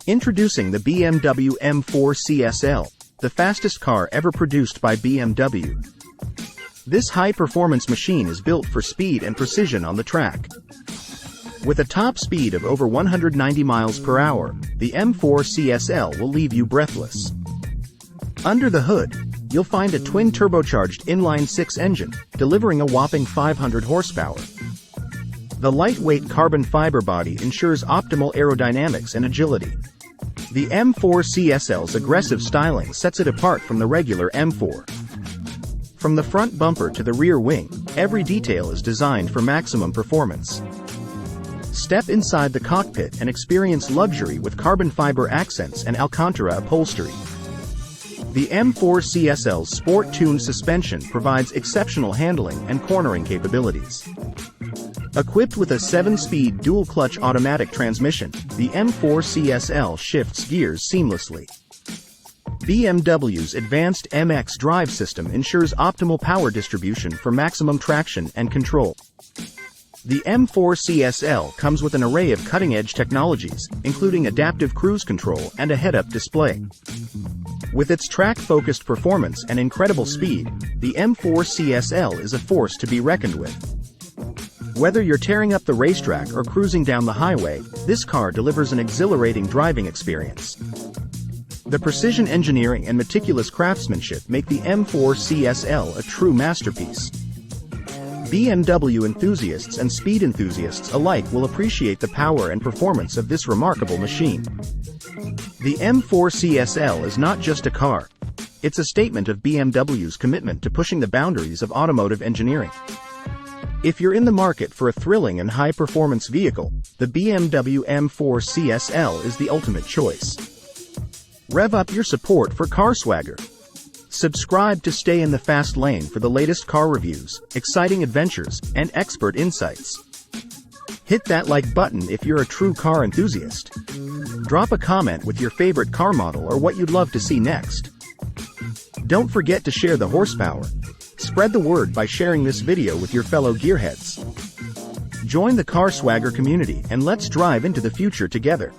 Introducing the BMW M4 CSL, the fastest car ever produced by BMW. This high-performance machine is built for speed and precision on the track. With a top speed of over 190 miles per hour, the M4 CSL will leave you breathless. Under the hood, you'll find a twin-turbocharged inline-six engine, delivering a whopping 500 horsepower. The lightweight carbon fiber body ensures optimal aerodynamics and agility. The M4 CSL's aggressive styling sets it apart from the regular M4. From the front bumper to the rear wing, every detail is designed for maximum performance. Step inside the cockpit and experience luxury with carbon fiber accents and Alcantara upholstery. The M4 CSL's sport-tuned suspension provides exceptional handling and cornering capabilities. Equipped with a 7-speed dual-clutch automatic transmission, the M4 CSL shifts gears seamlessly. BMW's advanced MX drive system ensures optimal power distribution for maximum traction and control. The M4 CSL comes with an array of cutting-edge technologies, including adaptive cruise control and a head-up display. With its track-focused performance and incredible speed, the M4 CSL is a force to be reckoned with. Whether you're tearing up the racetrack or cruising down the highway, this car delivers an exhilarating driving experience. The precision engineering and meticulous craftsmanship make the M4 CSL a true masterpiece. BMW enthusiasts and speed enthusiasts alike will appreciate the power and performance of this remarkable machine. The M4 CSL is not just a car. It's a statement of BMW's commitment to pushing the boundaries of automotive engineering. If you're in the market for a thrilling and high-performance vehicle, the BMW M4 CSL is the ultimate choice. Rev up your support for car swagger. Subscribe to stay in the fast lane for the latest car reviews, exciting adventures, and expert insights. Hit that like button if you're a true car enthusiast. Drop a comment with your favorite car model or what you'd love to see next. Don't forget to share the horsepower. Spread the word by sharing this video with your fellow gearheads. Join the Car Swagger community and let's drive into the future together.